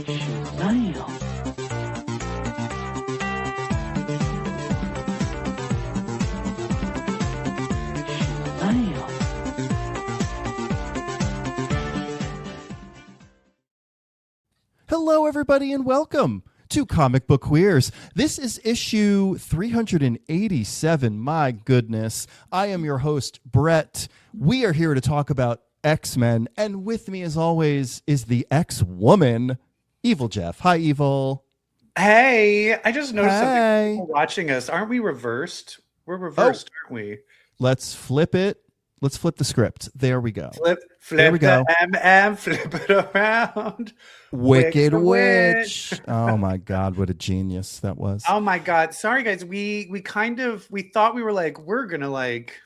Mail. Mail. Hello, everybody, and welcome to Comic Book Queers. This is issue 387. My goodness. I am your host, Brett. We are here to talk about X-Men, and with me, as always, is the X-Woman, Evil Jeff. Hi, Evil. Hey, I just noticed Hey. something people watching us. Aren't we reversed? We're reversed, aren't we? Let's flip it. Let's flip the script. There we go. Flip There we go. the M, flip it around. Wicked the Witch. Oh, my God. What a genius that was. Oh my God. Sorry, guys. We thought we were like, we're going to like.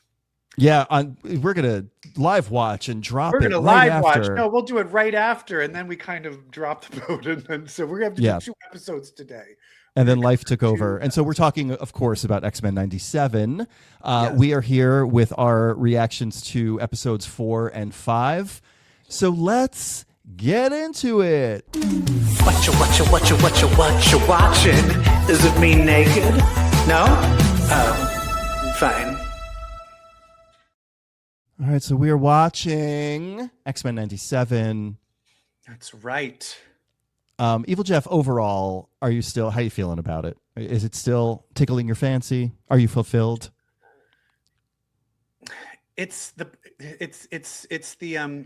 Yeah, we're going to live watch and drop We're it going to right live watch. after. No, we'll do it right after. And then we kind of dropped the boat. And then, so we're going to have to do 2 episodes today. And then life took over. And so we're talking, of course, about X-Men 97. Yes. We are here with our reactions to episodes 4 and 5. So let's get into it. What you watching? Is it me naked? No? Oh, fine. All right, so we are watching X-Men 97. That's right. Evil Jeff, overall, how are you feeling about it? Is it still tickling your fancy? Are you fulfilled? It's the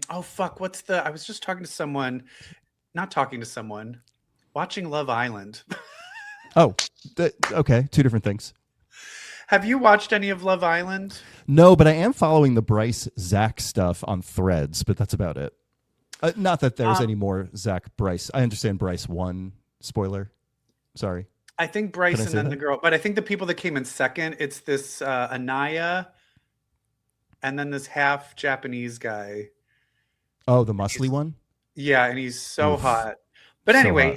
oh fuck, I was just talking to someone, not talking to someone, watching Love Island. Oh, okay, 2 different things. Have you watched any of Love Island? No, but I am following the Bryce Zach stuff on Threads, but that's about it. Not that there's any more Zach Bryce. I understand Bryce won. Spoiler. Sorry. I think Bryce Can I and say then that? the girl, but I think the people that came in second, it's this Anaya and then this half Japanese guy. Oh, the muscly one? Yeah, and he's so Oof. hot. But So anyway,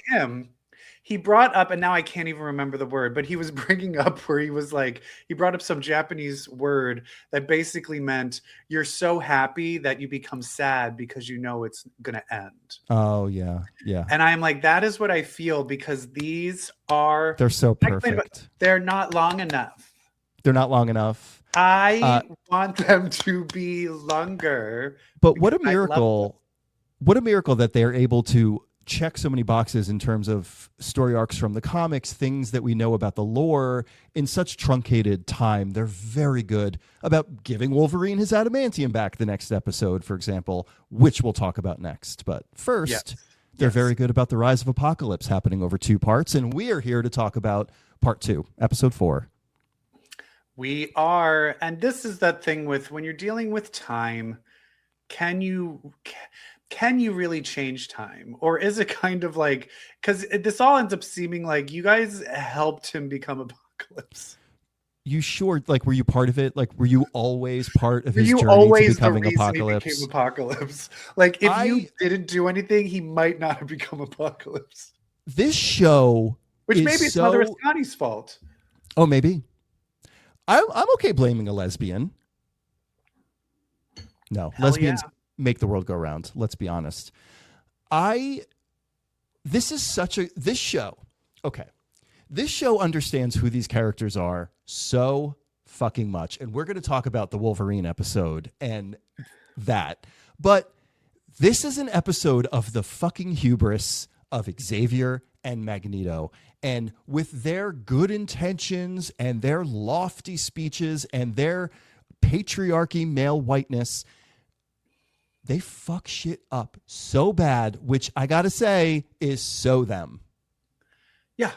he brought up, and now I can't even remember the word, but he was bringing up where he was like, he brought up some Japanese word that basically meant you're so happy that you become sad because you know it's going to end. Oh, yeah. Yeah. And I'm like, that is what I feel because these are, They're so I explained, but perfect. they're not long enough. They're not long enough. I want them to be longer. But what a because I love miracle. What a miracle that they're able to check so many boxes in terms of story arcs from the comics, things that we know about the lore in such truncated time. They're very good about giving Wolverine his adamantium back the next episode, for example, which we'll talk about next. But first, they're very good about the Rise of Apocalypse happening over 2 parts, and we are here to talk about part 2, episode 4. We are, and this is that thing with when you're dealing with time, can you really change time? Or is it kind of like, because this all ends up seeming like you guys helped him become Apocalypse. You sure? Like, were you part of it? Like, were you always part of his You journey to always the becoming reason Apocalypse? he became Apocalypse. Like, if you didn't do anything, he might not have become Apocalypse. This show, Which is maybe it's so... Mother Ascani's fault. Oh, maybe. I'm okay blaming a lesbian. No, Hell lesbians yeah. make the world go round. Let's be honest. This show. Okay. This show understands who these characters are so fucking much. And we're going to talk about the Wolverine episode and that. But this is an episode of the fucking hubris of Xavier and Magneto. And with their good intentions and their lofty speeches and their patriarchy male whiteness, they fuck shit up so bad, which I gotta say is so them. Yeah.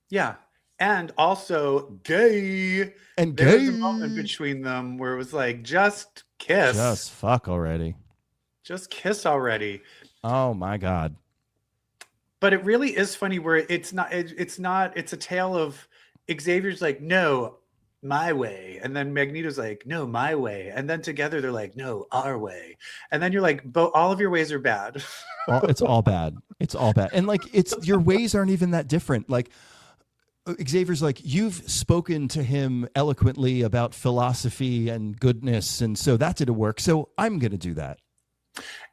Yeah. And also gay. And There gay. was a moment between them where it was like, just kiss. Just fuck already. Just kiss already. Oh my God. But it really is funny where it's a tale of Xavier's like, no, my way. And then Magneto's like, no, my way. And then together they're like, no, our way. And then you're like, all of your ways are bad. It's all bad. It's all bad. And like, your ways aren't even that different. Like, Xavier's like, you've spoken to him eloquently about philosophy and goodness. And so that didn't work. So I'm going to do that.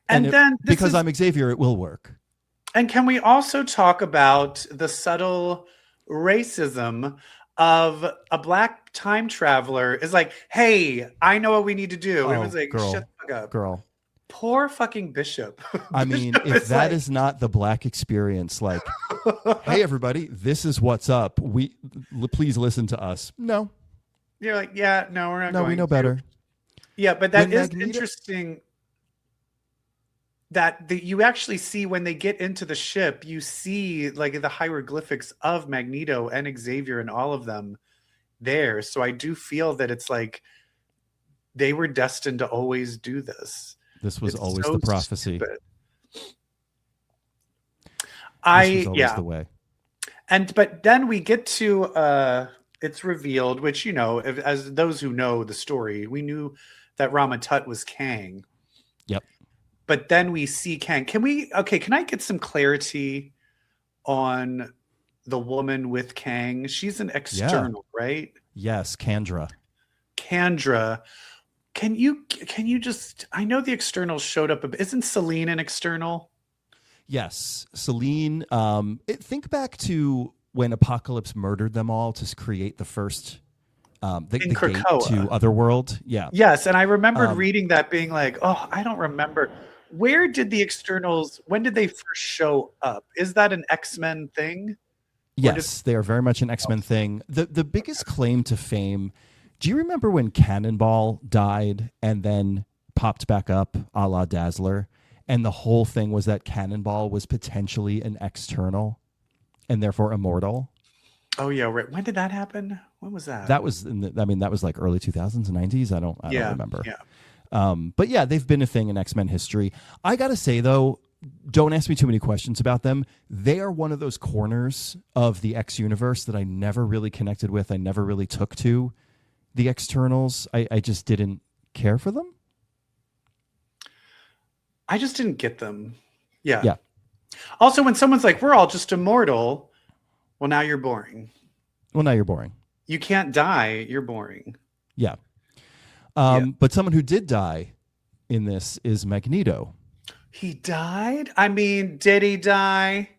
And then because I'm Xavier, it will work. And can we also talk about the subtle racism of a black time traveler is like, hey, I know what we need to do. And it was like, shut the fuck up. Girl. Poor fucking Bishop. I mean, if that is not the black experience, like, hey, everybody, this is what's up. Please listen to us. No. You're like, yeah, no, we're not going to. No, we know better. Yeah, but that is interesting that you actually see when they get into the ship, you see like the hieroglyphics of Magneto and Xavier and all of them there. So I do feel that it's like they were destined to always do this. This was always the prophecy. Stupid. This was always the way. But then we get to it's revealed, which, you know, as those who know the story, we knew that Rama Tut was Kang. Yep. But then we see Kang. Can I get some clarity on the woman with Kang? She's an external, right? Yes, Kandra. Can you just, I know the externals showed up, isn't Selene an external? Yes, Selene. Think back to when Apocalypse murdered them all to create the first the gate to Otherworld. Yeah. Yes, and I remembered reading that being like, oh, I don't remember. Where did the externals, when did they first show up? Is that an X-Men thing? Yes, they are very much an X-Men thing. The biggest claim to fame, do you remember when Cannonball died and then popped back up a la Dazzler? And the whole thing was that Cannonball was potentially an external and therefore immortal. Oh yeah, right. When did that happen? When was that? That was that was like early 2000s, 90s. I don't remember. Yeah. But yeah, they've been a thing in X-Men history. I gotta say though, don't ask me too many questions about them. They are one of those corners of the X universe that I never really connected with. I never really took to the externals. I just didn't care for them. I just didn't get them. Yeah. Yeah. Also, when someone's like, we're all just immortal, well, now you're boring. You can't die. You're boring. Yeah. But someone who did die in this is Magneto. He died? I mean, did he die?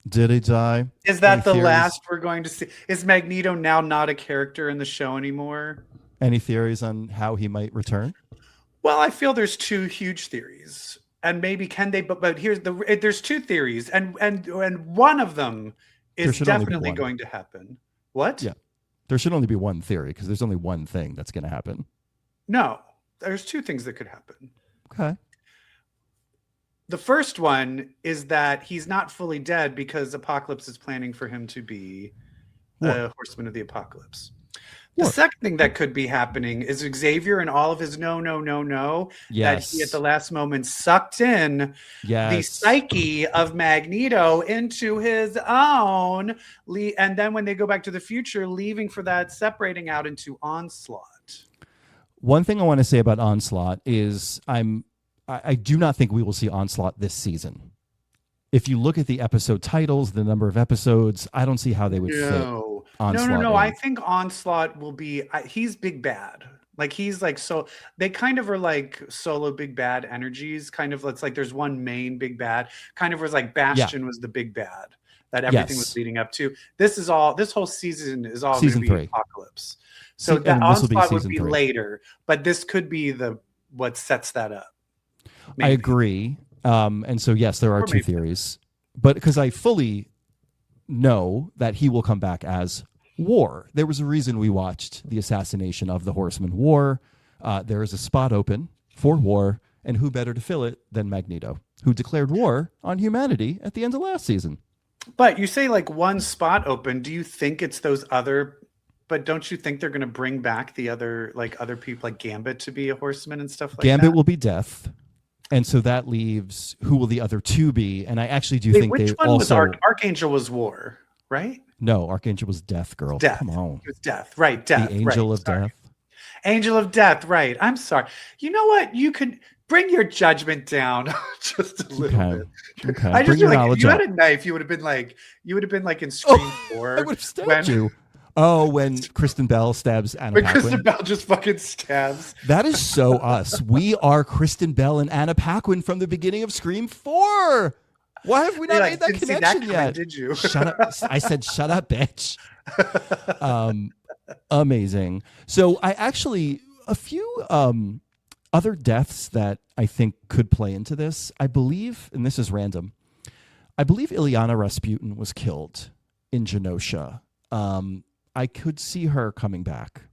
Did he die? Is that the last we're going to see? Is Magneto now not a character in the show anymore? Any theories on how he might return? Well, I feel there's two huge theories. And maybe can they, but there's two theories, and one of them is definitely going to happen. What? Yeah. There should only be one theory because there's only one thing that's going to happen. No, there's two things that could happen. Okay. The first one is that he's not fully dead because Apocalypse is planning for him to be a Horseman of the Apocalypse. The second thing that could be happening is Xavier and all of his no, that he at the last moment sucked in the psyche of Magneto into his own, and then when they go back to the future, leaving for that, separating out into Onslaught. One thing I want to say about Onslaught is I do not think we will see Onslaught this season. If you look at the episode titles, the number of episodes, I don't see how they would fit Onslaught. No. I think Onslaught will be, he's big bad. Like he's like, so they kind of are like solo big bad energies. Kind of, it's like there's one main big bad. Kind of was like Bastion was the big bad that everything was leading up to. This whole season is all going to be Apocalypse. So that Onslaught would be later, but this could be what sets that up. Maybe. I agree. And so, yes, there are two theories, but because I fully know that he will come back as War. There was a reason we watched the assassination of the Horseman War. There is a spot open for War, and who better to fill it than Magneto, who declared war on humanity at the end of last season. But you say like one spot open. Do you think it's those other? But don't you think they're going to bring back the other people like Gambit to be a Horseman and stuff like that? Gambit will be Death. And so that leaves who will the other two be? And I actually do think which they one also was Archangel was War, right? No, Archangel was Death, girl. Death. Come on. It was Death, right? Death. The Angel of Death. Angel of Death, right. I'm sorry. You know what? You could bring your judgment down just a little bit. Okay. I just feel like if you had a knife, you would have been like in Scream 4. I would have stabbed you. Oh, when Kristen Bell stabs Anna Paquin. Kristen Bell just fucking stabs. That is so us. We are Kristen Bell and Anna Paquin from the beginning of Scream 4. Why have we not made that didn't see connection coming, yet? did you? Shut up. I said, shut up, bitch. Amazing. So I actually, a few other deaths that I think could play into this. I believe, and this is random, I believe Ilyana Rasputin was killed in Genosha. I could see her coming back.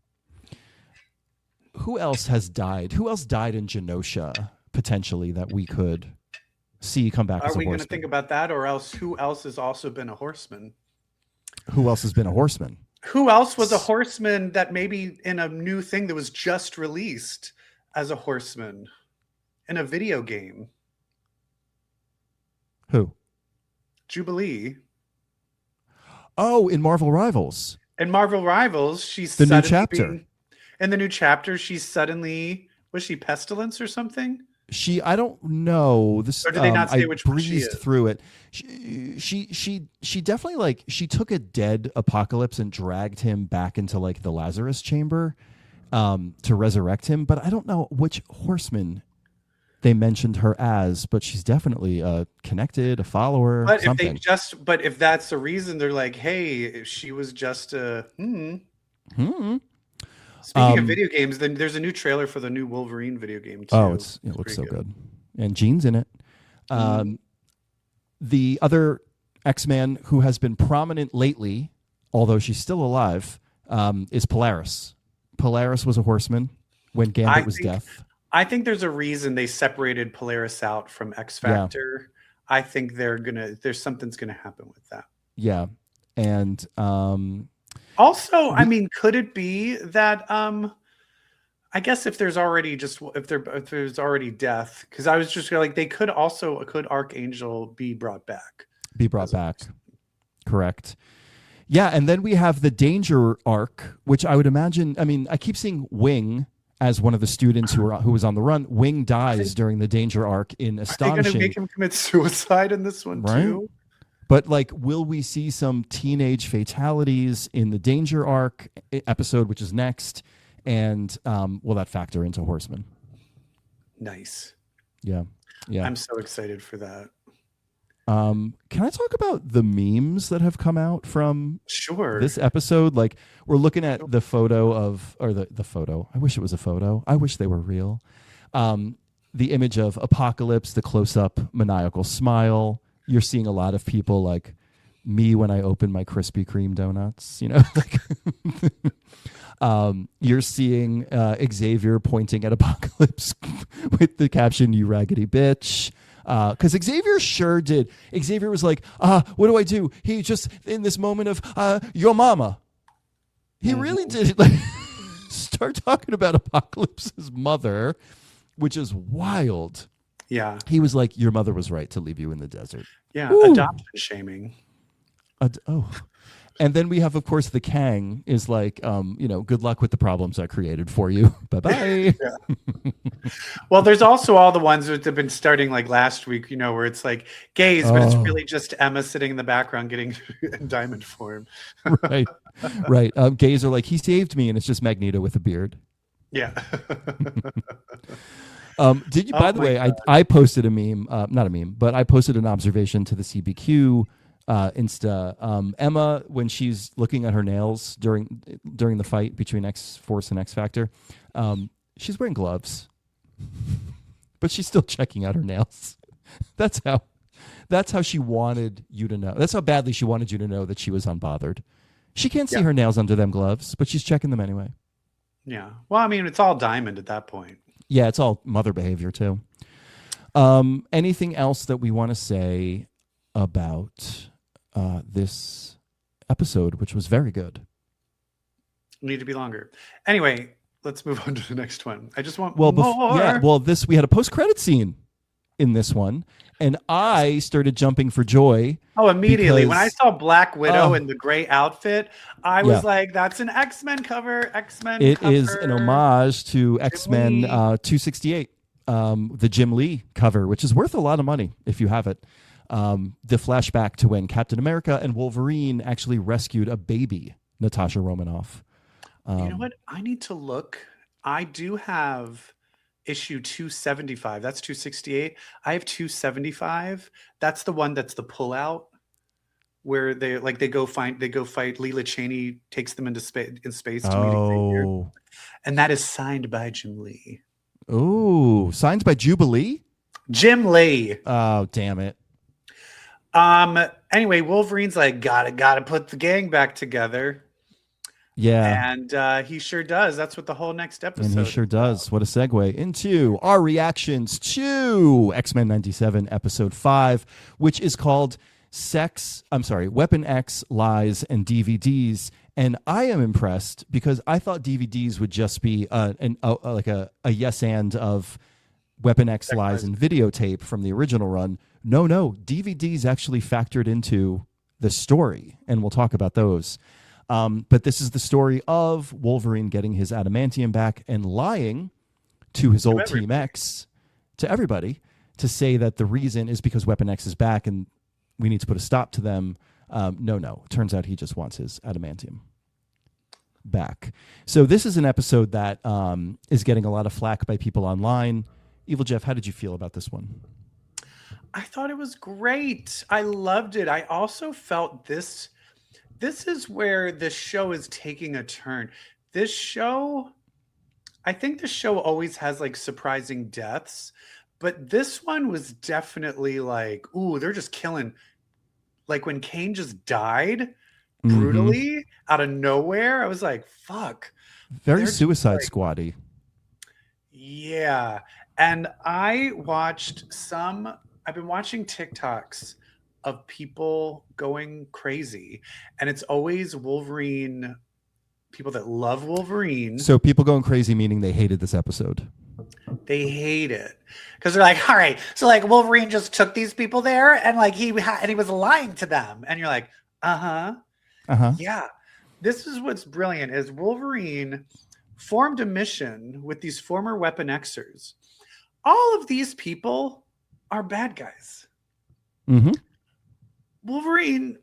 Who else has died? Who else died in Genosha, potentially, that we could see come back as a Are we going horseman? to think about that, or else who else has also been a horseman? Who else has been a horseman? Who else was a horseman that maybe in a new thing that was just released as a horseman in a video game? Who? Jubilee. Oh, in Marvel Rivals. In Marvel Rivals, she's The new suddenly chapter. in the new chapter, she's suddenly, was she Pestilence or something? I don't know. This, Or did they not say I which one she breezed is? through it. She definitely, like, she took a dead Apocalypse and dragged him back into, like, the Lazarus chamber to resurrect him. But I don't know which horseman they mentioned her as, but she's definitely connected, a follower, But something. if that's the reason, they're like, hey, she was just a Speaking of video games, then there's a new trailer for the new Wolverine video game too. Oh, it looks so good. And Jean's in it. The other X-Man who has been prominent lately, although she's still alive, is Polaris. Polaris was a horseman when Gambit was death. I think there's a reason they separated Polaris out from X Factor. Yeah. I think there's something's gonna happen with that. Yeah. And also, I mean, could it be that I guess if there's already death, because I was just like, could Archangel be brought back? Be brought back. Correct. Yeah, and then we have the Danger arc, which I would imagine, I mean, I keep seeing Wing as one of the students who was on the run. Wing dies during the Danger arc in Astonishing. Are they going to make him commit suicide in this one too? But, like, will we see some teenage fatalities in the Danger arc episode, which is next? And will that factor into Horseman? Nice. Yeah. I'm so excited for that. Can I talk about the memes that have come out from this Sure. episode? Like, we're looking at the photo of, or the photo. I wish it was a photo. I wish they were real. The image of Apocalypse, the close-up maniacal smile. You're seeing a lot of people like me when I open my Krispy Kreme donuts, you know, like, you're seeing Xavier pointing at Apocalypse with the caption, "You raggedy bitch." Because Xavier sure did. Xavier was like, what do I do? He just, in this moment of, your mama. He really did like start talking about Apocalypse's mother, which is wild. Yeah. He was like, your mother was right to leave you in the desert. Yeah. Ooh. Adoption shaming. And then we have, of course, the Kang is like, good luck with the problems I created for you. Bye-bye. Well, there's also all the ones that have been starting like last week, where it's like gays, but it's really just Emma sitting in the background getting in diamond form. Right. Gays are like, he saved me, and it's just Magneto with a beard. Yeah. Did you? By the way, I posted a meme, not a meme, but I posted an observation to the CBQ Insta. Emma, when she's looking at her nails during the fight between X-Force and X-Factor, she's wearing gloves, but she's still checking out her nails. That's how she wanted you to know. That's how badly she wanted you to know that she was unbothered. She can't see her nails under them gloves, but she's checking them anyway. Yeah. Well, I mean, it's all diamond at that point. Yeah, it's all mother behavior too. Anything else that we want to say about this episode, which was very good? Need to be longer. Anyway, let's move on to the next one. I just want more. We had a post-credit scene in this one, and I started jumping for joy. Oh, immediately. Because, when I saw Black Widow in the gray outfit, I was like, that's an X-Men cover. It is an homage to X-Men 268, the Jim Lee cover, which is worth a lot of money if you have it. The flashback to when Captain America and Wolverine actually rescued a baby, Natasha Romanoff. You know what? I need to look. I do have issue 275. That's 268. I have 275. That's the one that's the pullout where they go fight Leela Cheney takes them into space to meet Xavier. Oh. And that is signed by Jim Lee. Ooh, signed by Jubilee? Jim Lee. Oh, damn it. Anyway, Wolverine's like, gotta put the gang back together. Yeah. And he sure does. That's what the whole next episode And he sure does. What a segue into our reactions to X-Men 97 episode 5, which is called Weapon X, Lies, and DVDs. And I am impressed because I thought DVDs would just be a yes and of Weapon X, Lies, and videotape from the original run. No, DVDs actually factored into the story, and we'll talk about those. But this is the story of Wolverine getting his adamantium back and lying to his old Team X, to everybody, to say that the reason is because Weapon X is back and we need to put a stop to them. No. Turns out he just wants his adamantium back. So this is an episode that is getting a lot of flack by people online. Evil Jeff, how did you feel about this one? I thought it was great. I loved it. I also felt this is where this show is taking a turn. I think the show always has like surprising deaths, but this one was definitely like, ooh, they're just killing. Like when Kane just died brutally out of nowhere, I was like, fuck. Very Suicide Squad-y. Yeah. And I've been watching TikToks of people going crazy, and it's always Wolverine, people that love Wolverine. So people going crazy meaning they hated this episode. They hate it because they're like, all right, so like Wolverine just took these people there and like he was lying to them, and you're like, yeah. This is what's brilliant is Wolverine formed a mission with these former Weapon Xers. All of these people are bad guys. Mm-hmm. Wolverine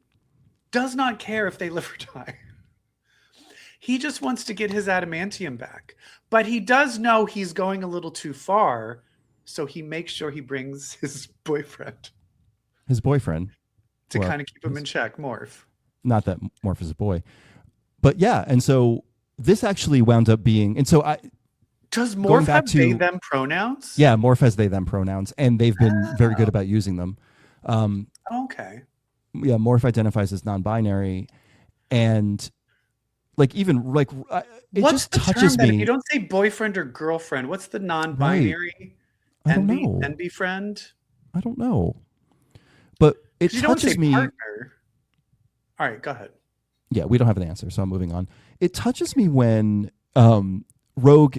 does not care if they live or die. He just wants to get his adamantium back. But he does know he's going a little too far, so he makes sure he brings his boyfriend. His boyfriend? To kind of keep him in check, Morph. Not that Morph is a boy. But yeah, and so this actually wound up being... And so does Morph have they, them pronouns? Yeah, Morph has they, them pronouns, and they've been very good about using them. Okay. Yeah, Morph identifies as non-binary, and like even like it what's just the touches term me. If you don't say boyfriend or girlfriend, what's the non-binary? Right. I don't know. NB friend? I don't know, but it touches me. Partner. All right, go ahead. Yeah, we don't have an answer, so I'm moving on. It touches me when Rogue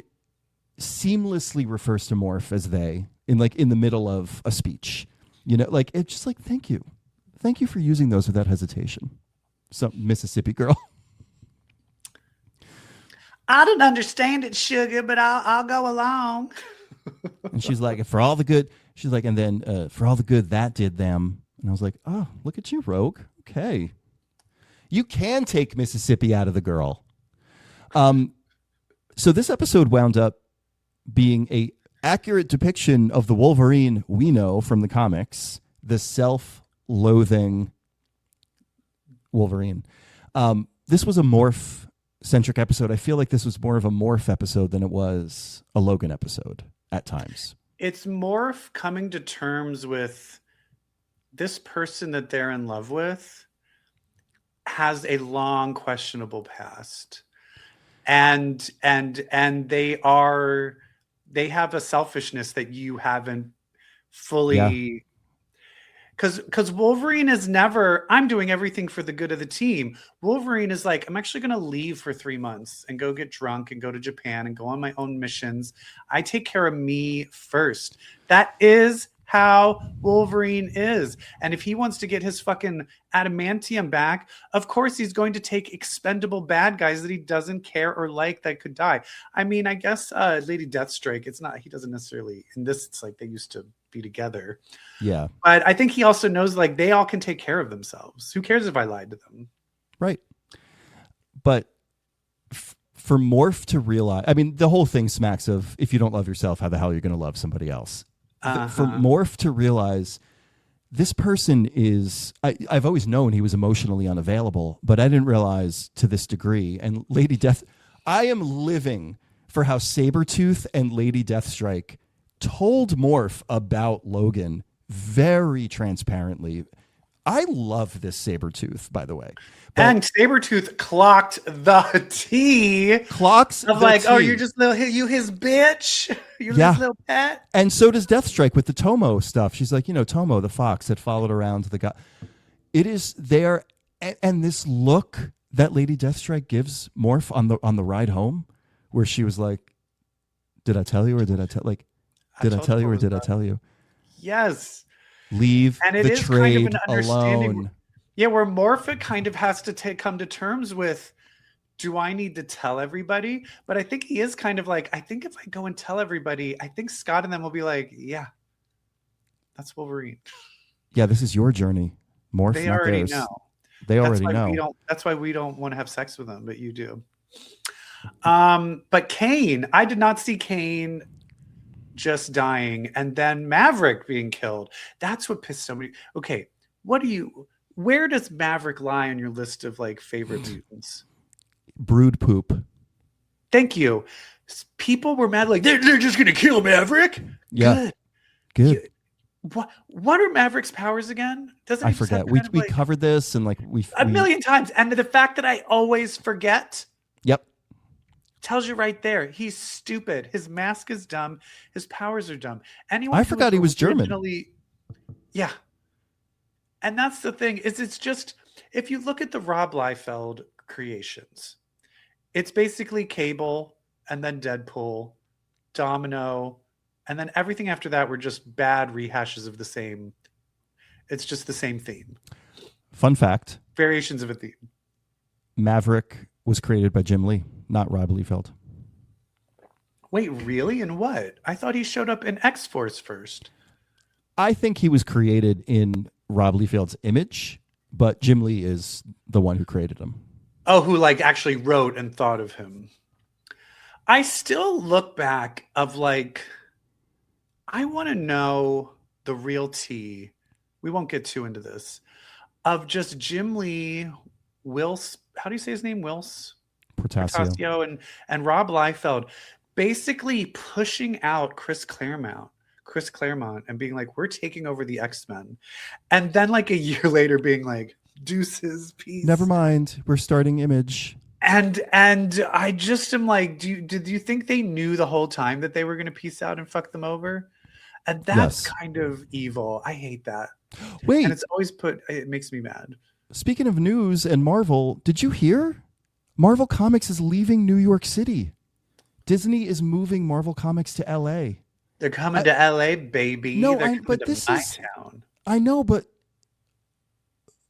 seamlessly refers to Morph as they in the middle of a speech. You know, like it's just like thank you for using those without hesitation. Some Mississippi girl. I don't understand it, sugar, but I'll go along. And she's like, for all the good, she's like, and then for all the good that did them. And I was like, oh, look at you, Rogue. Okay. You can take Mississippi out of the girl. So this episode wound up being a accurate depiction of the Wolverine we know from the comics, the self-loathing Wolverine. This was a Morph-centric episode. I feel like this was more of a Morph episode than it was a Logan episode at times. It's Morph coming to terms with this person that they're in love with has a long questionable past. And they have a selfishness that you haven't fully, because Wolverine is never, I'm doing everything for the good of the team. Wolverine is like, I'm actually going to leave for 3 months and go get drunk and go to Japan and go on my own missions. I take care of me first. That is how Wolverine is. And if he wants to get his fucking adamantium back, of course he's going to take expendable bad guys that he doesn't care or like that could die. I mean, I guess Lady Deathstrike, it's not, he doesn't necessarily, in this, it's like they used to be together. Yeah. But I think he also knows like they all can take care of themselves. Who cares if I lied to them? Right. But for Morph to realize, I mean, the whole thing smacks of, if you don't love yourself, how the hell are you going to love somebody else? For Morph to realize this person is, I've always known he was emotionally unavailable, but I didn't realize to this degree. And Lady Death, I am living for how Sabretooth and Lady Deathstrike told Morph about Logan very transparently. I love this Sabretooth, by the way. But and Sabretooth clocked the T. Clocks of the like, T. oh, you're just you his bitch. You're Yeah. his little pet. And so does Deathstrike with the Tomo stuff. She's like, Tomo, the fox that followed around the guy. It is there. And this look that Lady Deathstrike gives Morph on the ride home, where she was like, did I tell you or did I tell did I tell you or did I tell you? Yes. Leave And it the is trade kind of an understanding. alone. Yeah, where Morph kind of has to come to terms with, do I need to tell everybody? But I think he is kind of like, I think if I go and tell everybody, I think Scott and them will be like, yeah, that's Wolverine. Yeah, this is your journey. Morph, They not already theirs. know. They already know. That's why we don't want to have sex with them, but you do. But Kane, I did not see Kane just dying and then Maverick being killed. That's what pissed somebody. Okay, where does Maverick lie on your list of like favorite mutants? Brood poop. Thank you. People were mad, like they're just gonna kill Maverick. Yeah, good. What are Maverick's powers again? Doesn't I he just have forget. We like covered this and like we a million times, and the fact that I always forget. Yep. Tells you right there, he's stupid. His mask is dumb. His powers are dumb. Anyone I forgot he was German. Yeah. And that's the thing, is it's just, if you look at the Rob Liefeld creations, it's basically Cable and then Deadpool, Domino, and then everything after that were just bad rehashes of the same. It's just the same theme. Fun fact. Variations of a theme. Maverick was created by Jim Lee, not Rob Liefeld. Wait, really? And what? I thought he showed up in X-Force first. I think he was created in Rob Liefeld's image, but Jim Lee is the one who created him. Oh, who like actually wrote and thought of him. I still look back of like, I want to know the real tea. We won't get too into this. Of just Jim Lee, Wills, how do you say his name? Wills? Portacio and Rob Liefeld basically pushing out Chris Claremont and being like, we're taking over the X-Men. And then like a year later being like, deuces, peace. Never mind. We're starting Image. And I just am like, did you think they knew the whole time that they were going to peace out and fuck them over? And that's kind of evil. I hate that. Wait. And it's always it makes me mad. Speaking of news and Marvel, did you hear? Marvel Comics is leaving New York City. Disney is moving Marvel Comics to LA. They're coming to LA, baby. No, but this is town. I know, but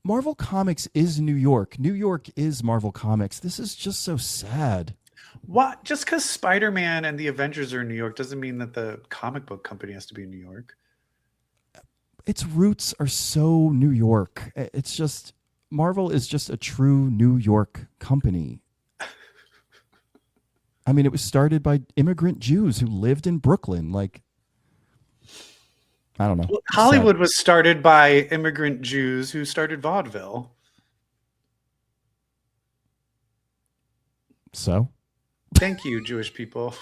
Marvel Comics is New York. New York is Marvel Comics. This is just so sad. What? Just because Spider-Man and the Avengers are in New York doesn't mean that the comic book company has to be in New York. Its roots are so New York. It's just, Marvel is just a true New York company. I mean, it was started by immigrant Jews who lived in Brooklyn. Like, I don't know. Well, Hollywood was started by immigrant Jews who started vaudeville. So? Thank you, Jewish people.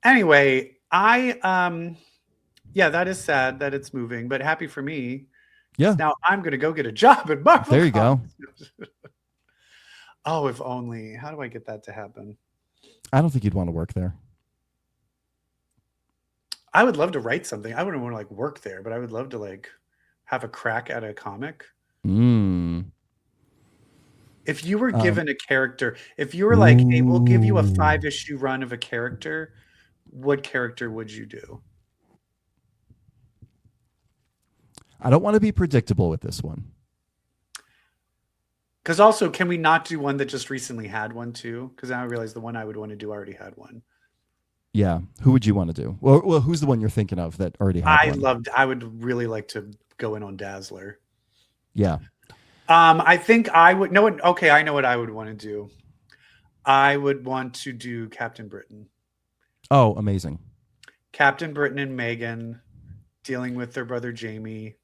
Anyway, yeah, that is sad that it's moving, but happy for me. Yeah. Now I'm going to go get a job at Marvel. There you go. Oh, if only. How do I get that to happen? I don't think you'd want to work there. I would love to write something. I wouldn't want to like work there, but I would love to like have a crack at a comic. If you were given a character, if you were like, hey, we'll give you a 5-issue run of a character, what character would you do? I don't want to be predictable with this one. Because also, can we not do one that just recently had one too? Because now I realize the one I would want to do already had one. Yeah. Who would you want to do? Well, who's the one you're thinking of that already had one? I would really like to go in on Dazzler. Yeah. I think I would know what. Okay, I know what I would want to do. I would want to do Captain Britain. Oh, amazing. Captain Britain and Megan dealing with their brother Jamie.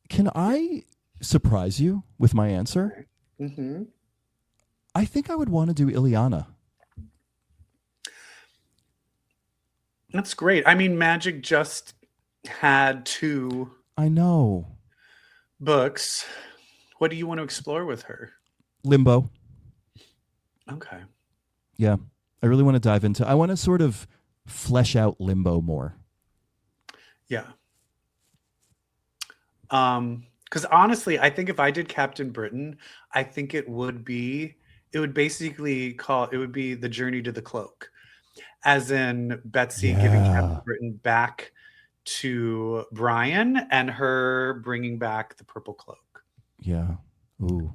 Can I surprise you with my answer? Mm-hmm. I think I would want to do Ileana. That's great. I mean, Magic just had 2 I know. books. What do you want to explore with her? Limbo. Okay. Yeah. I really want to dive into. I want to sort of flesh out Limbo more. Yeah. Because honestly, I think if I did Captain Britain, I think it would be the journey to the cloak. As in Betsy giving Captain Britain back to Brian and her bringing back the purple cloak. Yeah. Ooh.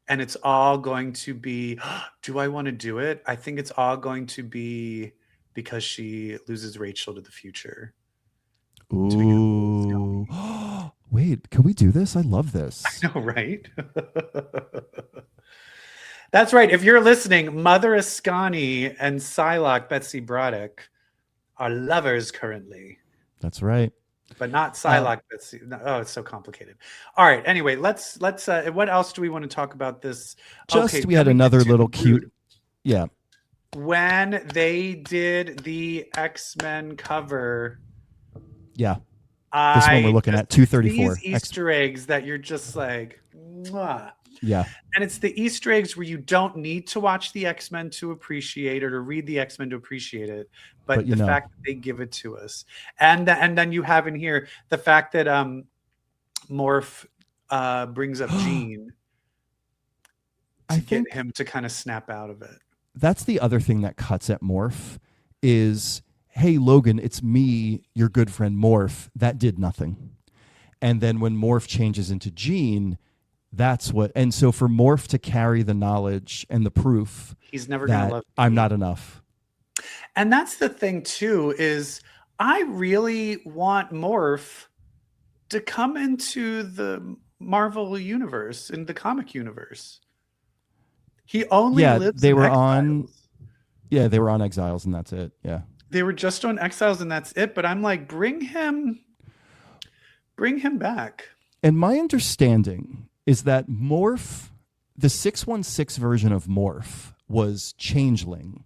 And it's all going to be, do I want to do it? I think it's all going to be because she loses Rachel to the future. Ooh. Wait, can we do this? I love this. I know, right? That's right. If you're listening, Mother Ascani and Psylocke Betsy Braddock are lovers currently. That's right. But not Psylocke Betsy. No, oh, it's so complicated. All right. Anyway, let's. What else do we want to talk about this? We had another little cute. Yeah. When they did the X-Men cover. Yeah. This one we're looking at 234. These Easter eggs that you're just like, mwah. Yeah. And it's the Easter eggs where you don't need to watch the X-Men to appreciate it or read the X-Men to appreciate it, but the fact that they give it to us. And then you have in here the fact that Morph brings up Jean to get him to kind of snap out of it. That's the other thing that cuts at Morph is, hey, Logan, it's me, your good friend Morph. That did nothing. And then when Morph changes into Jean, that's what. And so for Morph to carry the knowledge and the proof, he's never going to love you. I'm not enough. And that's the thing too, is I really want Morph to come into the Marvel universe, in the comic universe. He only lives they in were Exiles. They were on Exiles and that's it. Yeah. They were just on Exiles and that's it. But I'm like, bring him back. And my understanding is that Morph, the 616 version of Morph, was Changeling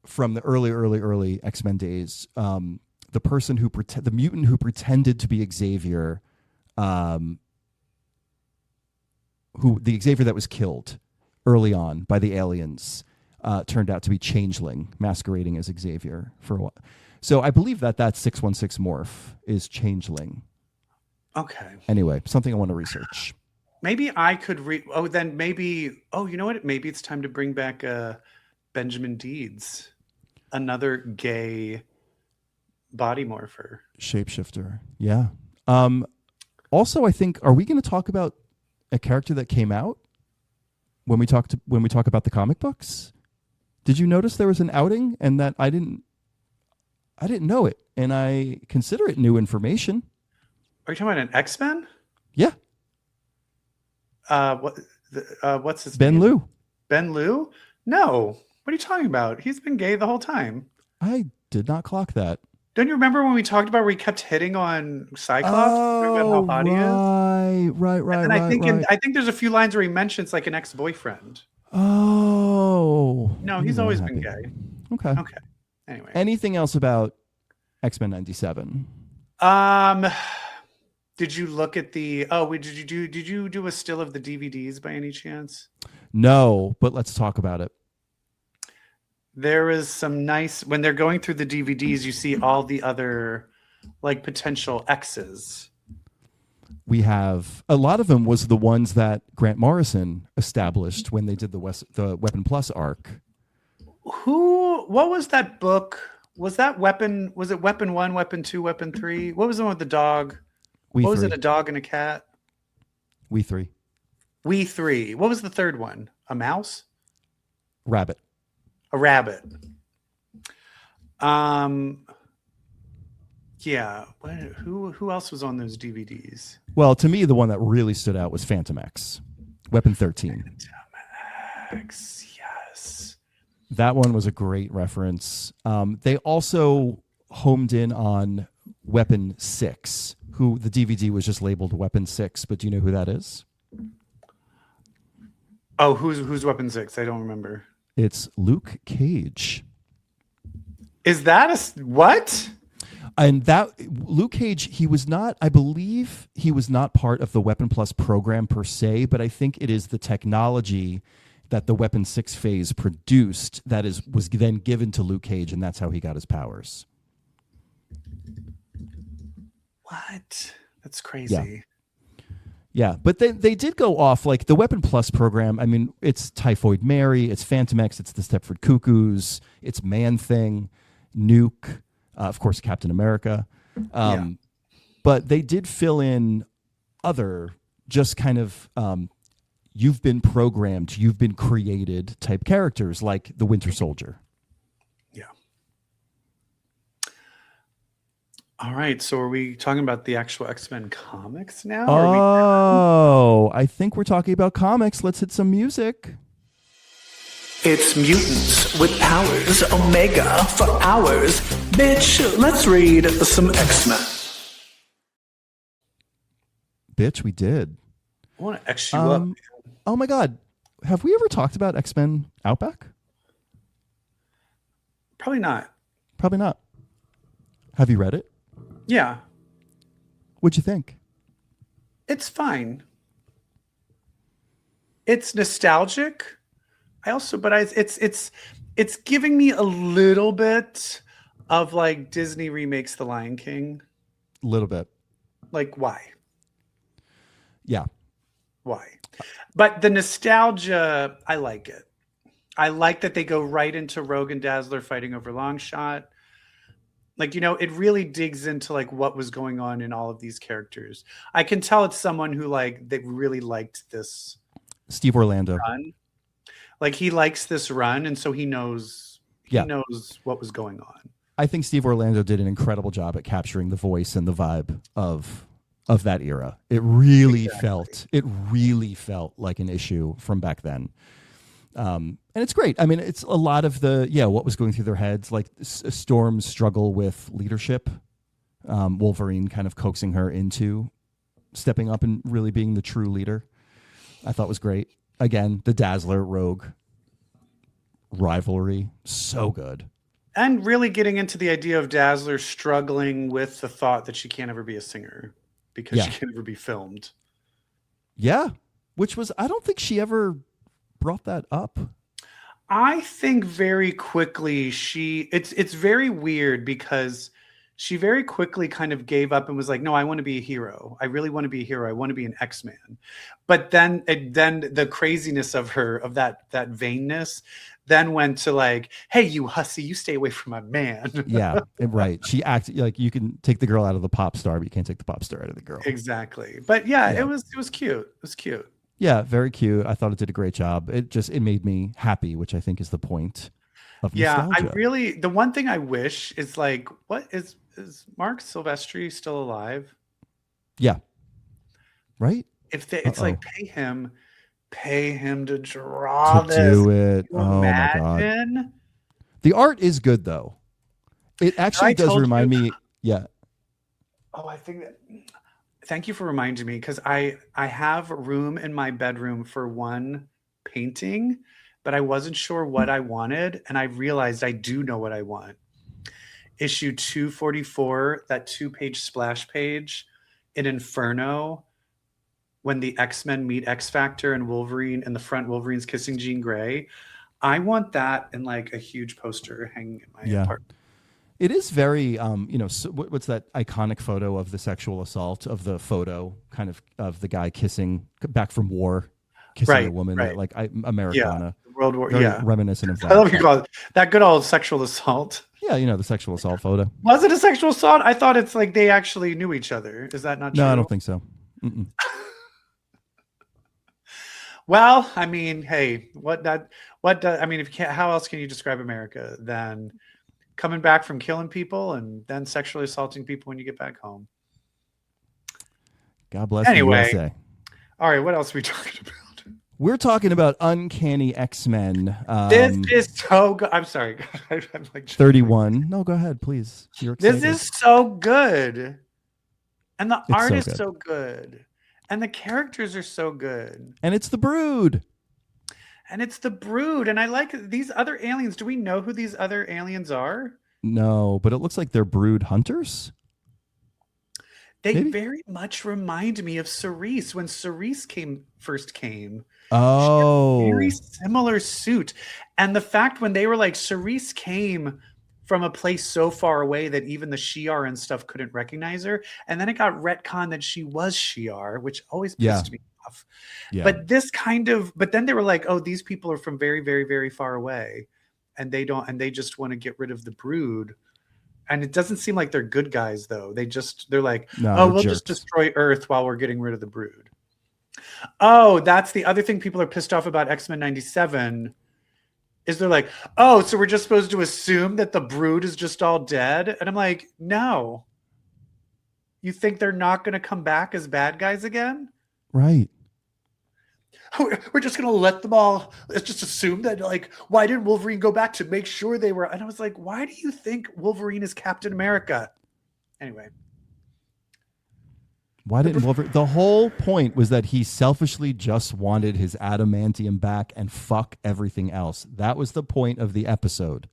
from the early X-Men days. The person the mutant who pretended to be Xavier, the Xavier that was killed early on by the aliens, turned out to be Changeling, masquerading as Xavier for a while. So I believe that 616 Morph is Changeling. Okay. Anyway, something I want to research. Maybe I could read. Oh, then maybe. Oh, you know what? Maybe it's time to bring back Benjamin Deeds, another gay body morpher, shapeshifter. Yeah. Also, I think, are we going to talk about a character that came out when we talk about the comic books? Did you notice there was an outing and that I didn't know it, and I consider it new information. Are you talking about an X-Men? Yeah. What's his Ben name? Liu. Ben Liu? No. What are you talking about? He's been gay the whole time. I did not clock that. Don't you remember when we talked about where he kept hitting on Cyclops? Oh, how right. And I think there's a few lines where he mentions like an ex-boyfriend. Oh. No, he's always been gay. Okay. Anyway. Anything else about X-Men 97? Did you look at did you do a still of the DVDs by any chance? No, but let's talk about it. There is some nice, when they're going through the DVDs, you see all the other like potential X's. We have a lot of them was the ones that Grant Morrison established when they did the Weapon Plus arc. What was that book? Was that Weapon? Was it Weapon 1, Weapon 2, Weapon 3? What was the one with the dog? Was it, a dog and a cat? We Three. What was the third one? A mouse? Rabbit. A rabbit. Yeah. Who else was on those DVDs? Well, to me, the one that really stood out was Phantom X, Weapon 13. X, yes. That one was a great reference. They also homed in on Weapon 6, who the DVD was just labeled Weapon 6, but do you know who that is? Oh, who's Weapon 6? I don't remember. It's Luke Cage. Is that what? And that Luke Cage, he was not, I believe he was not part of the Weapon Plus program per se, but I think it is the technology that the Weapon 6 phase produced that was then given to Luke Cage, and that's how he got his powers. What? That's crazy. Yeah, but they did go off, like the Weapon Plus program. I mean, it's Typhoid Mary, it's Phantom X, it's the Stepford Cuckoos, it's Man-Thing, Nuke, of course, Captain America. But they did fill in other just kind of you've been programmed, you've been created type characters like the Winter Soldier. Yeah. All right. So are we talking about the actual X-Men comics now? Oh, I think we're talking about comics. Let's hit some music. It's mutants with powers, Omega for hours. Bitch, let's read some X-Men. Bitch, we did. I want to X you up. Oh my God. Have we ever talked about X-Men Outback? Probably not. Probably not. Have you read it? Yeah. What'd you think? It's fine. It's nostalgic. It's giving me a little bit of like Disney remakes The Lion King. A little bit. Like, why? Yeah. Why? But the nostalgia, I like it. I like that they go right into Rogue and Dazzler fighting over Longshot. Like, it really digs into like what was going on in all of these characters. I can tell it's someone who they really liked this. Steve Orlando. Run. Like he likes this run, and so he knows knows what was going on. I think Steve Orlando did an incredible job at capturing the voice and the vibe of that era. It really felt like an issue from back then. And it's great. I mean, it's a lot of what was going through their heads, like Storm's struggle with leadership, Wolverine kind of coaxing her into stepping up and really being the true leader. I thought was great. Again, the Dazzler Rogue rivalry, so good. And really getting into the idea of Dazzler struggling with the thought that she can't ever be a singer because she can't ever be filmed. Yeah, which was, I don't think she ever brought that up. I think very quickly it's very weird because she very quickly kind of gave up and was like, no, I want to be a hero. I really want to be a hero. I want to be an X-Man. But then the craziness of that vainness then went to like, hey, you hussy, you stay away from my man. Yeah, right. She acted like you can take the girl out of the pop star, but you can't take the pop star out of the girl. Exactly. But yeah. It was cute. It was cute. Yeah, very cute. I thought it did a great job. It made me happy, which I think is the point of nostalgia. The one thing I wish is like, what is Mark Silvestri still alive? Yeah. Right? It's like pay him to draw to this. Do it. Oh my God. The art is good though. It actually does remind me. Yeah. Oh, I think that. Thank you for reminding me because I have room in my bedroom for one painting, but I wasn't sure what I wanted, and I realized I do know what I want. Issue 244, that 2-page splash page in Inferno, when the X-Men meet X-Factor and Wolverine, and the front Wolverine's kissing Jean Grey. I want that in like a huge poster hanging in my apartment. It is very, what's that iconic photo of the sexual assault of the photo kind of the guy kissing back from war, kissing a woman, like Americana. Yeah, World War, very reminiscent of that. I love you call it that good old sexual assault. Yeah, the sexual assault photo. Was it a sexual assault? I thought it's like they actually knew each other. Is that not true? No, I don't think so. Mm-mm. Well, I mean, hey, how else can you describe America than coming back from killing people and then sexually assaulting people when you get back home. God bless Anyway. the USA. All right, what else are we talking about? We're talking about Uncanny X-Men. This is so good. I'm sorry. I'm like 31. No, go ahead, please. You're excited. This is so good. And the art so is good. so good. And the characters are so good. And it's the Brood. And it's the Brood. And I like these other aliens. Do we know who these other aliens are? No, but it looks like they're Brood hunters. They Maybe? very much remind me of Cerise when Cerise first came. Oh. She had a very similar suit. And the fact when they were like, Cerise came from a place so far away that even the Shi'ar and stuff couldn't recognize her. And then it got retconned that she was Shi'ar, which always pissed me off. Yeah. But then they were like, oh, these people are from very, very, very far away. And they just want to get rid of the Brood. And it doesn't seem like they're good guys, though. They're like, we'll just destroy Earth while we're getting rid of the Brood. Oh, that's the other thing people are pissed off about X-Men 97 is they're like, oh, so we're just supposed to assume that the Brood is just all dead? And I'm like, no. You think they're not going to come back as bad guys again? Right. We're just going to let them all, let's just assume that, like, why didn't Wolverine go back to make sure they were? And I was like, why do you think Wolverine is Captain America? Anyway. Why didn't Wolverine? The whole point was that he selfishly just wanted his adamantium back and fuck everything else. That was the point of the episode.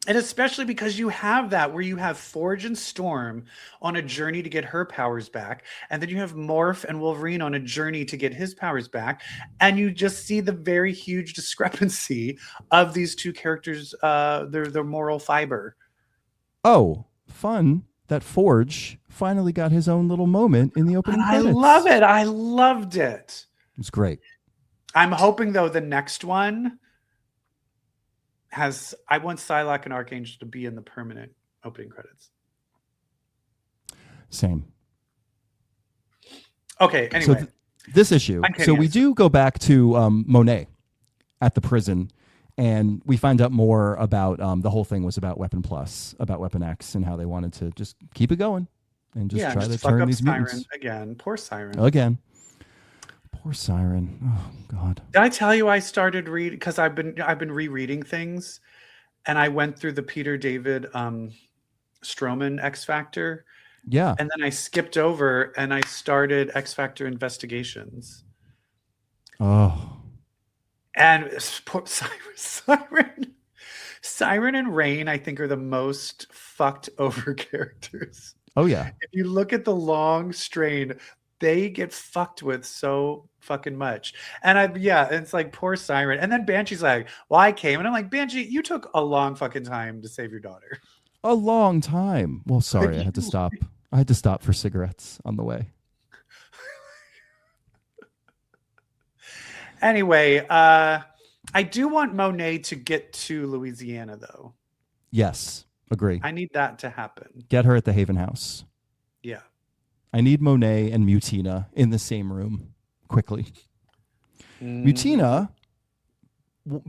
And especially because you have that where you have Forge and Storm on a journey to get her powers back. And then you have Morph and Wolverine on a journey to get his powers back. And you just see the very huge discrepancy of these two characters, their moral fiber. Oh, fun that Forge finally got his own little moment in the opening credits. I love it. I loved it. It's great. I'm hoping, though, the next one I want Psylocke and Archangel to be in the permanent opening credits. Same. Okay, anyway. So this issue. So we do go back to Monet at the prison, and we find out more about the whole thing was about Weapon Plus, about Weapon X, and how they wanted to just keep it going and just try to turn these Siren mutants. again. Poor Siren. Again. Poor Siren. Oh God. Did I tell you I started reading because I've been rereading things, and I went through the Peter David Stroman X Factor. Yeah. And then I skipped over and I started X Factor Investigations. Oh. And poor Siren and Rain, I think, are the most fucked over characters. Oh yeah. If you look at the long strain, they get fucked with so fucking much. And it's like poor Siren. And then Banshee's like, well, I came. And I'm like, Banshee, you took a long fucking time to save your daughter. A long time. Well, sorry, I had to stop. I had to stop for cigarettes on the way. Anyway, I do want Monet to get to Louisiana, though. Yes, agree. I need that to happen. Get her at the Haven House. Yeah. I need Monet and Mutina in the same room quickly. Mutina,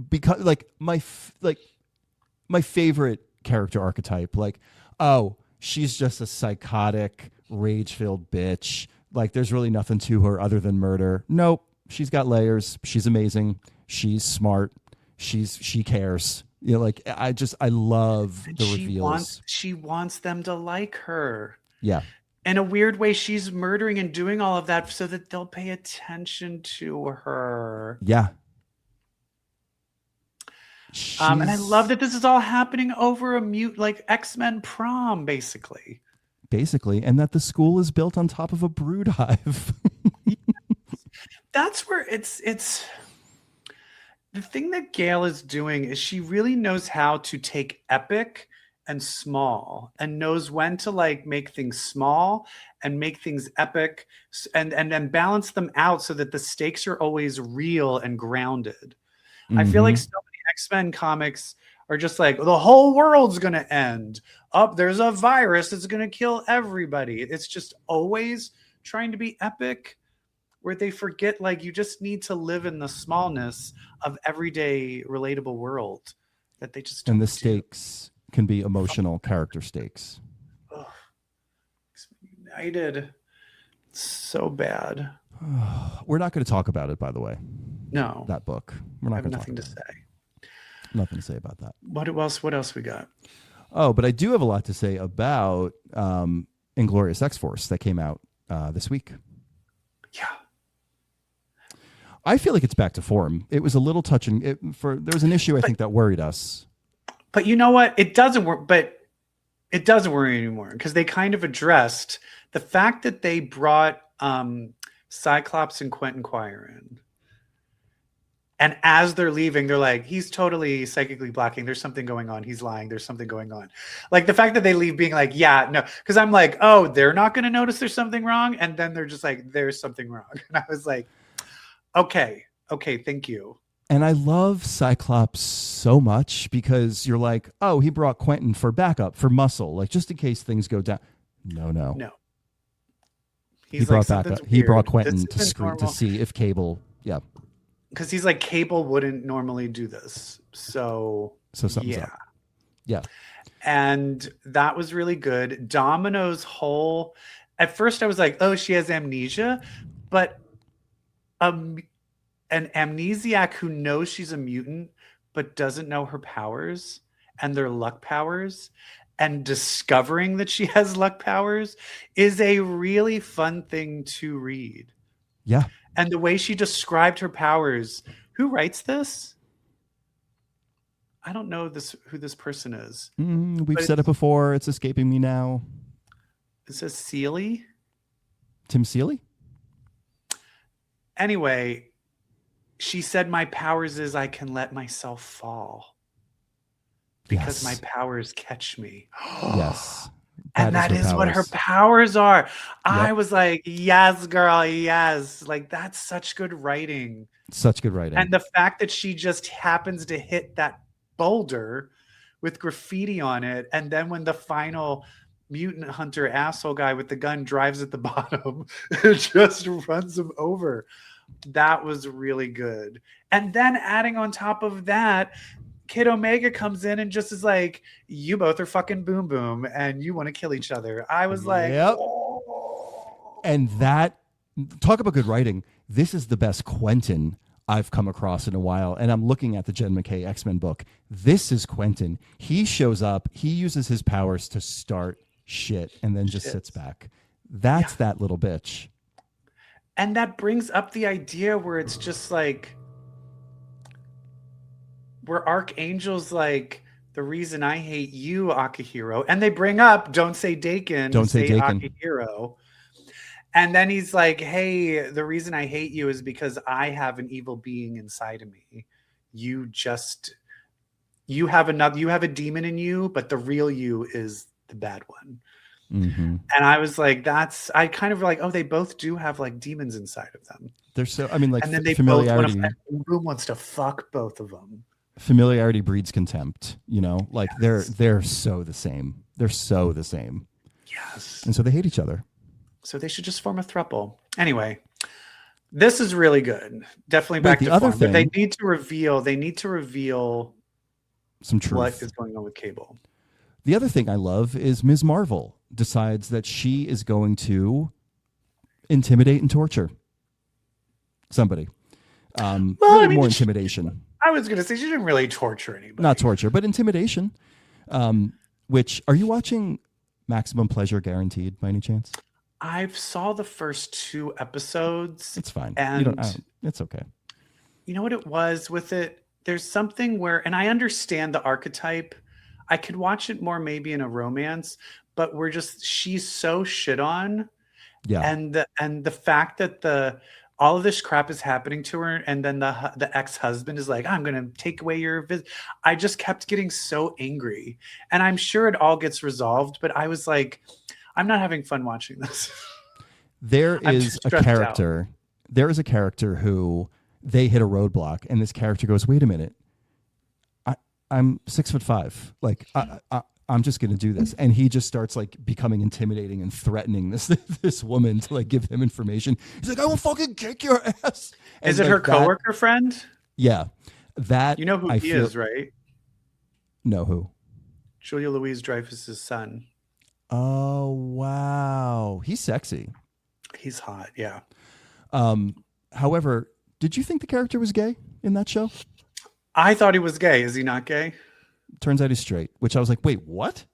because my favorite character archetype, like, oh, she's just a psychotic, rage-filled bitch. Like, there's really nothing to her other than murder. Nope, she's got layers. She's amazing. She's smart. She cares. You know, like I love the reveals. She wants them to like her. Yeah. In a weird way, she's murdering and doing all of that so that they'll pay attention to her. Yeah. And I love that this is all happening over a X-Men prom, basically. Basically, and that the school is built on top of a brood hive. That's where it's the thing that Gail is doing is she really knows how to take epic and small and knows when to like make things small and make things epic and then balance them out so that the stakes are always real and grounded. Mm-hmm. I feel like so many X-Men comics are just like, the whole world's going to end. There's a virus that's going to kill everybody. It's just always trying to be epic where they forget, like, you just need to live in the smallness of everyday relatable world that they just don't and the do. stakes can be emotional character stakes. United. So bad. We're not going to talk about it, by the way. No. That book. We're not I have going to nothing to talk about say. it. Nothing to say about that. What else we got? Oh, but I do have a lot to say about Inglorious X-Force that came out this week. Yeah. I feel like it's back to form. It was a little touching. There was an issue I think that worried us. But you know what? It doesn't work. But it doesn't worry anymore because they kind of addressed the fact that they brought Cyclops and Quentin Quire in. And as they're leaving, they're like, he's totally psychically blocking. There's something going on. He's lying. There's something going on. Like the fact that they leave being like, yeah, no. Because I'm like, oh, they're not going to notice there's something wrong. And then they're just like, there's something wrong. And I was like, okay, thank you. And I love Cyclops so much because you're like, oh, he brought Quentin for backup, for muscle, like just in case things go down. No. He's he brought like, backup. He brought Quentin to see if Cable. Yeah. Because he's like, Cable wouldn't normally do this. So something's up. Yeah. And that was really good. Domino's whole, at first I was like, oh, she has amnesia, but an amnesiac who knows she's a mutant, but doesn't know her powers and their luck powers, and discovering that she has luck powers is a really fun thing to read. Yeah. And the way she described her powers, who writes this? I don't know who this person is. We've said it before. It's escaping me now. It says Seeley. Tim Seeley? Anyway, she said my powers is I can let myself fall. Because my powers catch me. Yes. And that is what her powers are. Yep. I was like, yes, girl, yes. Like, that's such good writing. Such good writing. And the fact that she just happens to hit that boulder with graffiti on it. And then when the final mutant hunter asshole guy with the gun drives at the bottom, it just runs him over. That was really good. And then adding on top of that, Kid Omega comes in and just is like, you both are fucking boom boom and you want to kill each other. I was like, yep. Oh. And that, talk about good writing. This is the best Quentin I've come across in a while. And I'm looking at the Jen McKay X-Men book. This is Quentin. He shows up, he uses his powers to start shit and then just sits back. That's that little bitch. And that brings up the idea where it's just like, where Archangel's like, the reason I hate you, Akihiro, and they bring up, don't say Dakin, say Akihiro. And then he's like, hey, the reason I hate you is because I have an evil being inside of me. You have a demon in you, but the real you is the bad one. Mm-hmm. And I was like, I kind of like, oh, they both do have like demons inside of them. They're so, I mean, like, and then they familiarity. both Boom wants to fuck both of them. Familiarity breeds contempt, you know, like they're so the same. They're so the same. Yes. And so they hate each other. So they should just form a throuple. Anyway, this is really good. Definitely back to form. But they need to reveal some truth. What is going on with Cable. The other thing I love is Ms. Marvel decides that she is going to intimidate and torture somebody. More intimidation. I was going to say she didn't really torture anybody. Not torture, but intimidation. Which, are you watching Maximum Pleasure Guaranteed by any chance? I saw the first 2 episodes. It's fine. And it's okay. You know what it was with it? There's something where, and I understand the archetype. I could watch it more maybe in a romance, but she's so shit on. Yeah. And the fact that all of this crap is happening to her, and then the ex-husband is like, I'm going to take away your visit. I just kept getting so angry. And I'm sure it all gets resolved, but I was like, I'm not having fun watching this. There is a character who they hit a roadblock, and this character goes, wait a minute. I'm 6'5". Like, I'm just going to do this. And he just starts like becoming intimidating and threatening this woman to like give him information. He's like, I will fucking kick your ass. And is it her coworker friend? Yeah. That, you know who he is, right? No, who? Julia Louis-Dreyfus's son. Oh wow, he's sexy. He's hot. Yeah. However, did you think the character was gay in that show? I thought he was gay. Is he not gay? Turns out he's straight, which I was like, wait, what?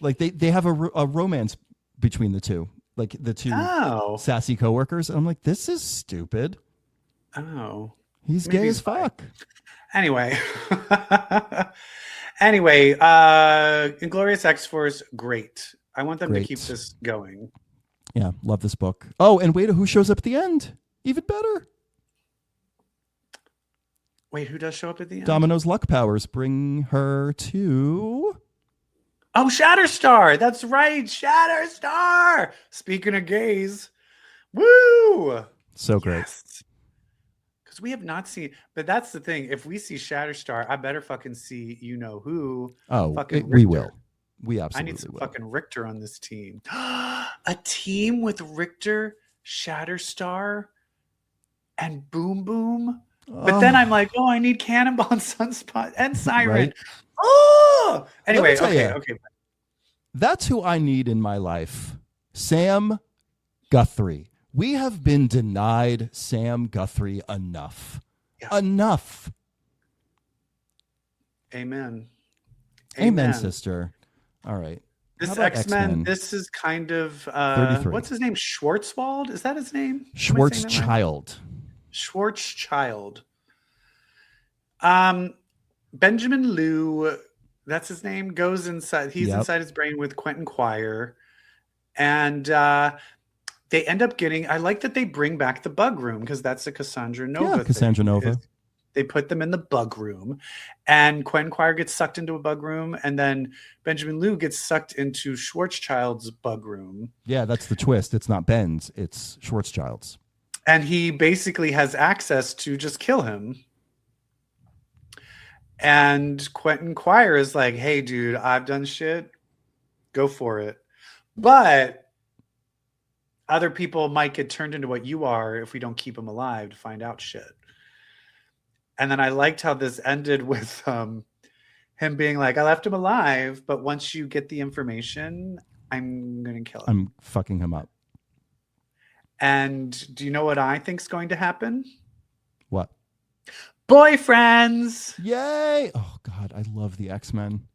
Like they have a romance between the two, like the two sassy coworkers. And I'm like, this is stupid. Oh, he's gay as fuck. Anyway, Inglorious X-Force, great. I want them to keep this going. Yeah, love this book. Oh, and wait, who shows up at the end? Even better. Wait, who does show up at the end? Domino's luck powers bring her to... Oh, Shatterstar. That's right. Shatterstar. Speaking of gays. Woo. So great. Because we have not seen... But that's the thing. If we see Shatterstar, I better fucking see you-know-who. Oh, we will. We absolutely I need some will. fucking Richter on this team. A team with Richter, Shatterstar, and Boom Boom. But then I'm like, I need Cannonball and Sunspot and Siren. Right? Oh, anyway, okay. That's who I need in my life. Sam Guthrie. We have been denied Sam Guthrie enough. Yeah. Enough. Amen. Amen, sister. All right. This X-Men, this is kind of what's his name? Schwartzwald? Is that his name? Schwarzschild. Schwarzschild. Benjamin Liu, that's his name, goes inside. He's inside his brain with Quentin Quire. And they end up getting, I like that they bring back the bug room because that's a Cassandra Nova thing. Cassandra Nova. They put them in the bug room, and Quentin Quire gets sucked into a bug room, and then Benjamin Liu gets sucked into Schwarzschild's bug room. Yeah, that's the twist. It's not Ben's, it's Schwarzschild's. And he basically has access to just kill him. And Quentin Quire is like, hey, dude, I've done shit. Go for it. But other people might get turned into what you are if we don't keep them alive to find out shit. And then I liked how this ended with him being like, I left him alive, but once you get the information, I'm going to kill him. I'm fucking him up. And do you know what I think's going to happen? What? Boyfriends! Yay! Oh, God, I love the X-Men.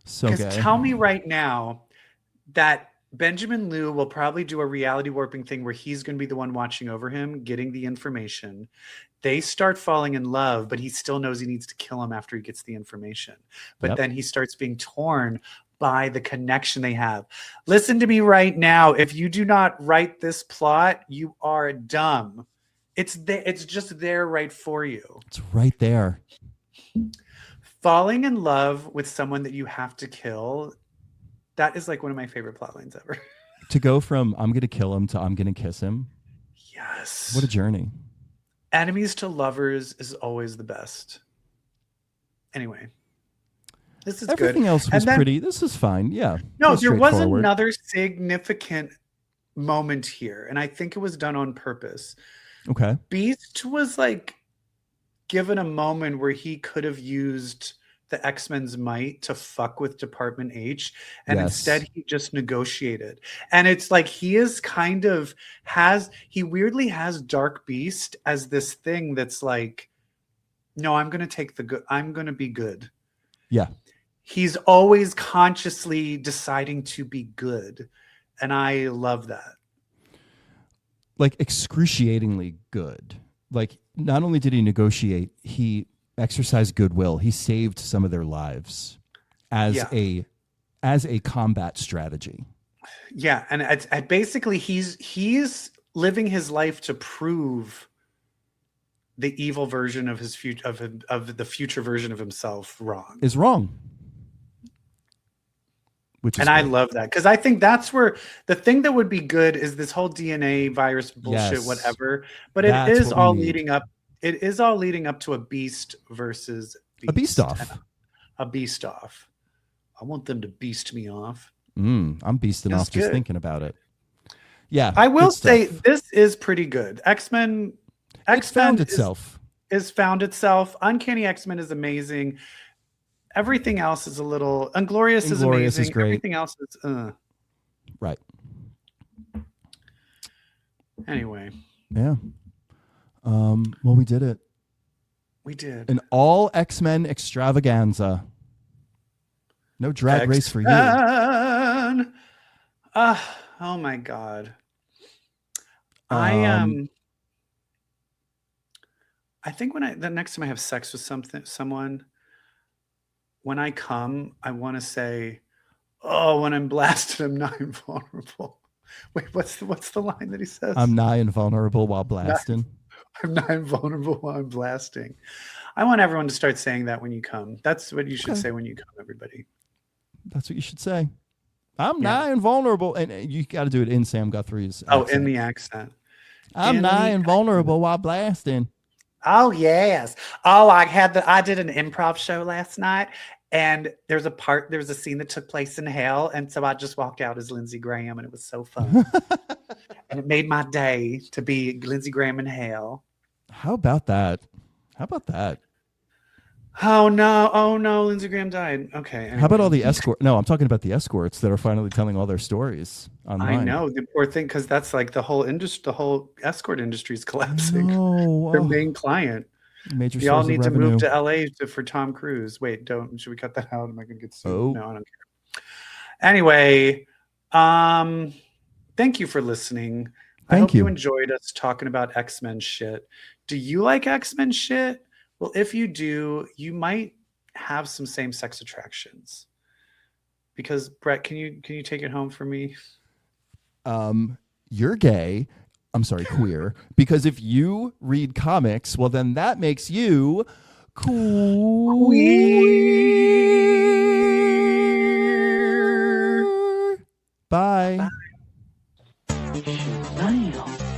So gay. Because tell me right now that Benjamin Liu will probably do a reality warping thing where he's going to be the one watching over him, getting the information. They start falling in love, but he still knows he needs to kill him after he gets the information. But then he starts being torn by the connection they have. Listen to me right now. If you do not write this plot, you are dumb. It's just there right for you. It's right there. Falling in love with someone that you have to kill, that is like one of my favorite plot lines ever. To go from I'm going to kill him to I'm going to kiss him. Yes. What a journey. Enemies to lovers is always the best. Anyway, this is Everything good. else was pretty. This is fine. Yeah. No, there was another significant moment here, and I think it was done on purpose. Okay. Beast was like given a moment where he could have used the X-Men's might to fuck with Department H, and instead he just negotiated. And it's like he weirdly has Dark Beast as this thing that's like, no, I'm going to take the good. I'm going to be good. Yeah. He's always consciously deciding to be good. And I love that. Like excruciatingly good. Like not only did he negotiate, he exercised goodwill. He saved some of their lives as a combat strategy. Yeah, and basically he's living his life to prove the evil version of his future of the future version of himself is wrong. I love that because I think that's where the thing that would be good is this whole DNA virus bullshit, whatever. But it is all leading up. It is all leading up to a beast versus beast. A beast off. A beast off. I want them to beast me off. I'm beasting off just thinking about it. Yeah. I will say this is pretty good. X-Men found itself. Is found itself. Uncanny X-Men is amazing. Everything else is a little. Inglorious is Inglorious amazing. is great. Everything else is. Right. Anyway, Yeah. Well, we did it. we did. An all X-Men extravaganza. No drag race for you. X-Men. Oh my god. I think when the next time I have sex with someone, when I come, I want to say, "Oh, when I'm blasted, I'm not invulnerable." Wait, what's the line that he says? I'm nigh invulnerable while blasting. I'm not invulnerable while I'm blasting. I want everyone to start saying that when you come. That's what you should say when you come, everybody. That's what you should say. I'm nigh invulnerable. And you got to do it in Sam Guthrie's accent. In the accent. I'm nigh invulnerable while blasting. Oh, yes. Oh, I did an improv show last night, and there was a scene that took place in hell, and so I just walked out as Lindsey Graham, and it was so fun. And it made my day to be Lindsey Graham in hell. How about that? Oh no, Lindsey Graham died. Okay. Anyway. How about all the escorts? No, I'm talking about the escorts that are finally telling all their stories online. I know, the poor thing, because that's like the whole escort industry is collapsing. No. Their main client. Major We all source of need to revenue. move to LA for Tom Cruise. Wait, should we cut that out? Am I going to get sued? Oh. No, I don't care. Anyway, thank you for listening. I hope you enjoyed us talking about X-Men shit. Do you like X-Men shit? Well, if you do, you might have some same-sex attractions. Because Brett, can you take it home for me? You're gay. I'm sorry, queer. Because if you read comics, well, then that makes you queer. Bye. Damn.